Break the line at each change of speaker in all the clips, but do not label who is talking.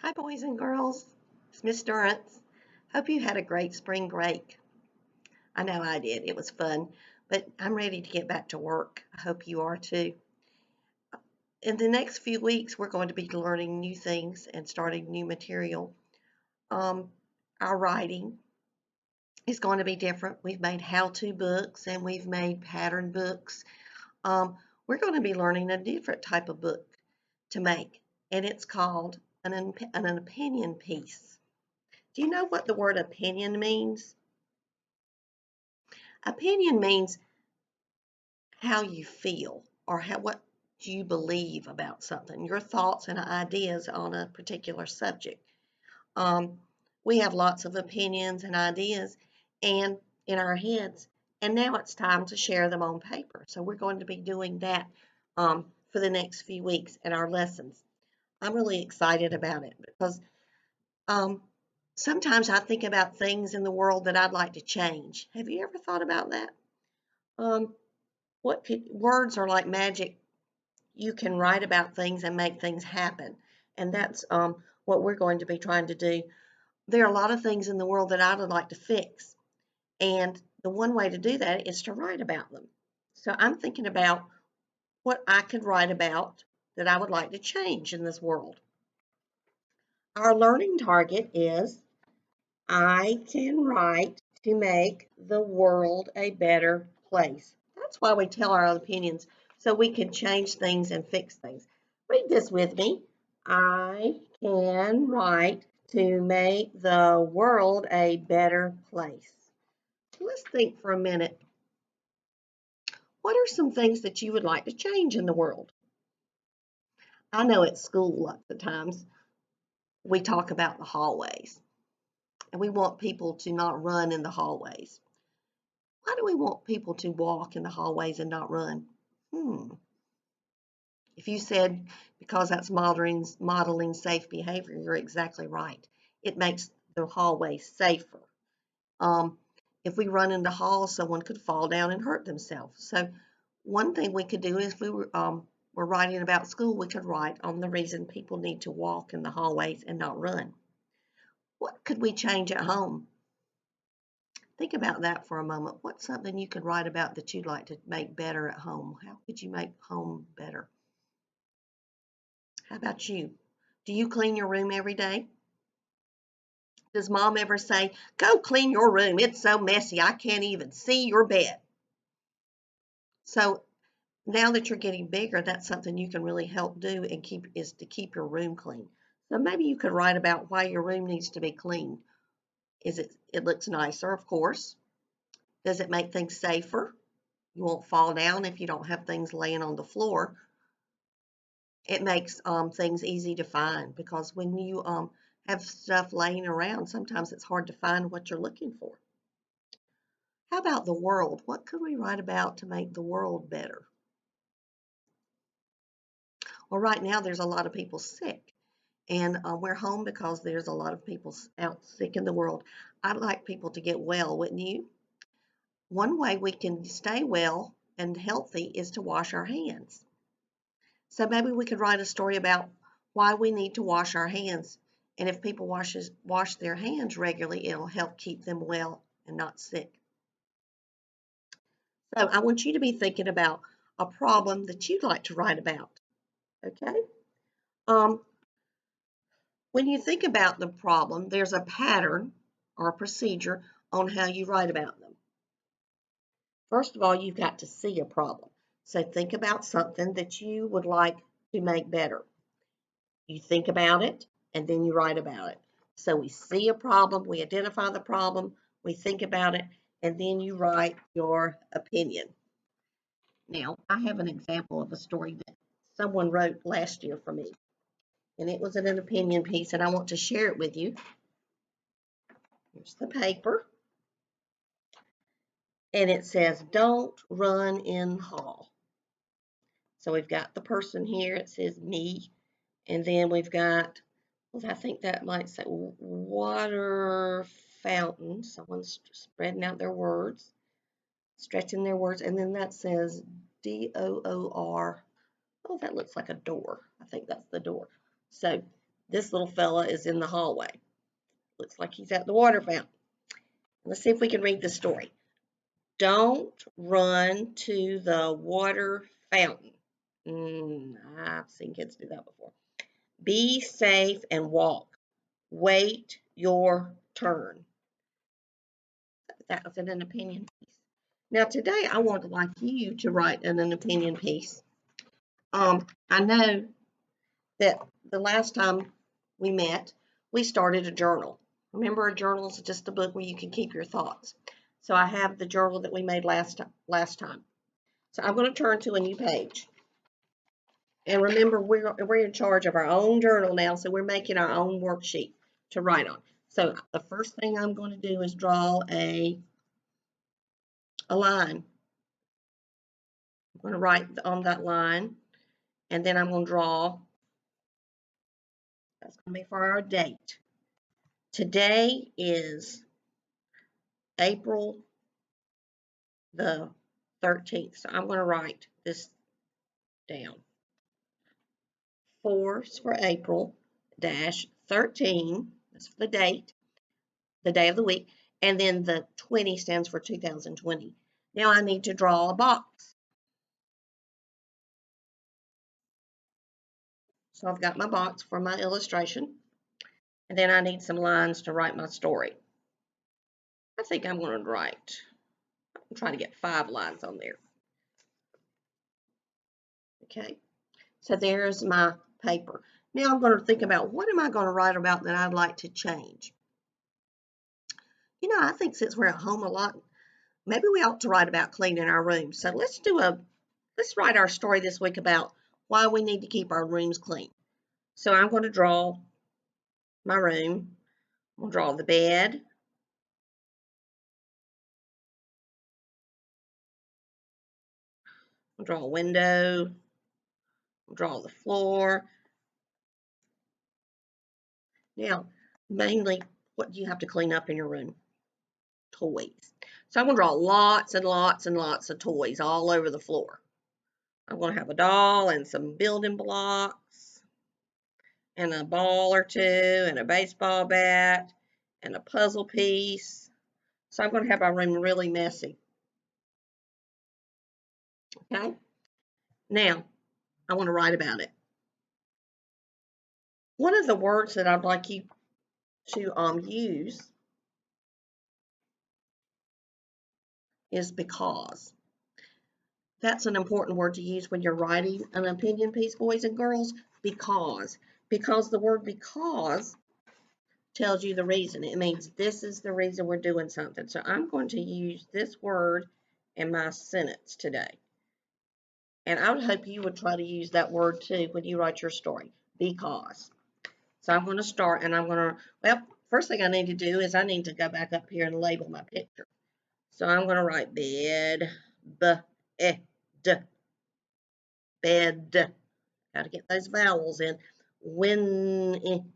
Hi, boys and girls. It's Miss Durrance. Hope you had a great spring break. I know I did. It was fun, but I'm ready to get back to work. I hope you are too. In the next few weeks, we're going to be learning new things and starting new material. Um, our writing is going to be different. We've made how-to books and we've made pattern books. We're going to be learning a different type of book to make, and it's called an opinion piece. Do you know what the word opinion means? Opinion means how you feel or what you believe about something, your thoughts and ideas on a particular subject. Um, we have lots of opinions and ideas and in our heads, and now it's time to share them on paper. So we're going to be doing that for the next few weeks in our lessons. I'm really excited about it because um, sometimes I think about things in the world that I'd like to change. Have you ever thought about that? Um, words are like magic. You can write about things and make things happen, and that's what we're going to be trying to do. There are a lot of things in the world that I would like to fix, and the one way to do that is to write about them. So I'm thinking about what I could write about that I would like to change in this world. Our learning target is I can write to make the world a better place. That's why we tell our opinions, so we can change things and fix things. Read this with me. I can write to make the world a better place. Let's think for a minute. What are some things that you would like to change in the world? I know at school lots of times we talk about the hallways, and we want people to not run in the hallways. Why do we want people to walk in the hallways and not run? If you said because that's modeling safe behavior, you're exactly right. It makes the hallway safer. Um, if we run in the hall, someone could fall down and hurt themselves. So one thing we could do is if we're writing about school, we could write on the reason people need to walk in the hallways and not run. What could we change at home? Think about that for a moment. What's something you could write about that you'd like to make better at home? How could you make home better? How about you? Do you clean your room every day? Does mom ever say, go clean your room? It's so messy, I can't even see your bed. So now that you're getting bigger, that's something you can really help do and keep your room clean. So maybe you could write about why your room needs to be clean. It looks nicer, of course. Does it make things safer? You won't fall down if you don't have things laying on the floor. It makes things easy to find because when you have stuff laying around, sometimes it's hard to find what you're looking for. How about the world? What could we write about to make the world better? Well, right now there's a lot of people sick, and we're home because there's a lot of people out sick in the world. I'd like people to get well, wouldn't you? One way we can stay well and healthy is to wash our hands. So maybe we could write a story about why we need to wash our hands. And if people wash their hands regularly, it'll help keep them well and not sick. So I want you to be thinking about a problem that you'd like to write about. Okay? Um, when you think about the problem, there's a pattern or a procedure on how you write about them. First of all, you've got to see a problem. So think about something that you would like to make better. You think about it, and then you write about it. So we see a problem, we identify the problem, we think about it, and then you write your opinion. Now, I have an example of a story that someone wrote last year for me, and it was an opinion piece, and I want to share it with you. Here's the paper, and it says, don't run in hall. So we've got the person here, it says me, and then we've got, well, I think that might say water fountain. Someone's spreading out their words, stretching their words, and then that says DOOR. Oh, that looks like a door. I think that's the door. So This little fella is in the hallway. Looks like he's at the water fountain. Let's see if we can read the story. Don't run to the water fountain. I've seen kids do that before. Be safe and walk. Wait your turn. That was an opinion piece. Now today I would like you to write an opinion piece. I know that the last time we met, we started a journal. Remember, a journal is just a book where you can keep your thoughts. So I have the journal that we made last time. So I'm going to turn to a new page. And remember, we're in charge of our own journal now, so we're making our own worksheet to write on. So the first thing I'm going to do is draw a line. I'm going to write on that line, and then I'm going to draw. That's going to be for our date. Today is April the 13th. So I'm going to write this down. 4 is for April, dash 13, that's for the date, the day of the week, and then the 20 stands for 2020. Now I need to draw a box. So I've got my box for my illustration, and then I need some lines to write my story. I think I'm going to write, I'm trying to get 5 lines on there. Okay, so there's my paper. Now I'm going to think about what am I going to write about that I'd like to change. You know, I think since we're at home a lot, maybe we ought to write about cleaning our rooms. So let's write our story this week about why we need to keep our rooms clean. So I'm going to draw my room. I'm going to draw the bed. I'll draw a window. I'll draw the floor. Now, mainly, what do you have to clean up in your room? Toys. So I'm going to draw lots and lots and lots of toys all over the floor. I'm going to have a doll and some building blocks and a ball or two and a baseball bat and a puzzle piece. So I'm going to have my room really messy. Okay? Now, I want to write about it. One of the words that I'd like you to use is because. That's an important word to use when you're writing an opinion piece, boys and girls, because. Because the word because tells you the reason. It means this is the reason we're doing something. So I'm going to use this word in my sentence today. And I would hope you would try to use that word too when you write your story, because. So I'm going to start and I'm going to, well, first thing I need to do is I need to go back up here and label my picture. So I'm going to write bed, bed. Got to get those vowels in. Window.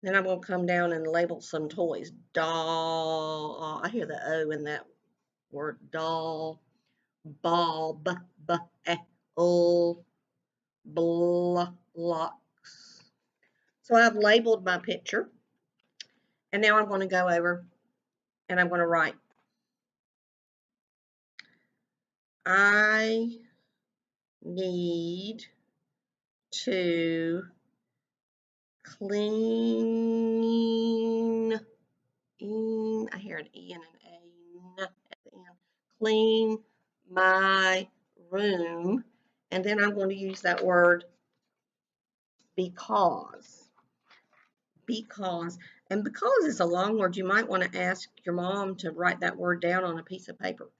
Then I'm going to come down and label some toys. Doll. I hear the O in that word. Doll. Ball. Blocks. So I've labeled my picture. And now I'm going to go over and I'm going to write. I need to clean. I hear an E and an A at the end. Clean my room. And then I'm going to use that word because. Because. And because is a long word, you might want to ask your mom to write that word down on a piece of paper.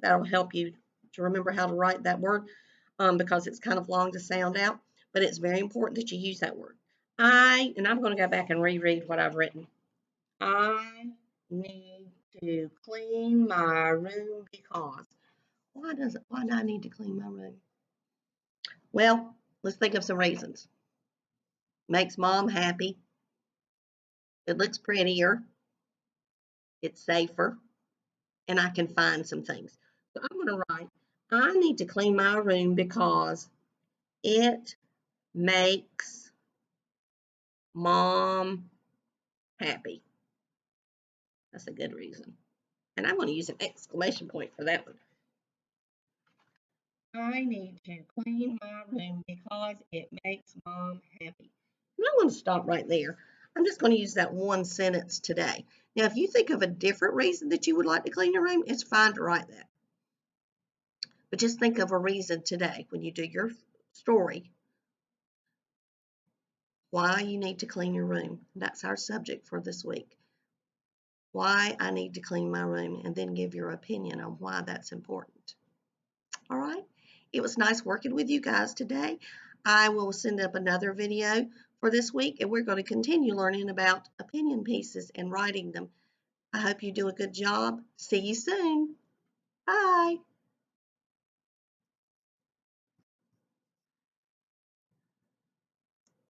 That'll help you to remember how to write that word because it's kind of long to sound out. But it's very important that you use that word. And I'm going to go back and reread what I've written. I need to clean my room because. Why do I need to clean my room? Well, let's think of some reasons. Makes mom happy. It looks prettier. It's safer. And I can find some things. So I'm going to write, I need to clean my room because it makes mom happy. That's a good reason. And I'm going to use an exclamation point for that one. I need to clean my room because it makes mom happy. And I'm going to stop right there. I'm just going to use that one sentence today. Now, if you think of a different reason that you would like to clean your room, it's fine to write that. But just think of a reason today when you do your story why you need to clean your room. That's our subject for this week. Why I need to clean my room, and then give your opinion on why that's important. All right. It was nice working with you guys today. I will send up another video for this week, and we're going to continue learning about opinion pieces and writing them. I hope you do a good job. See you soon. Bye.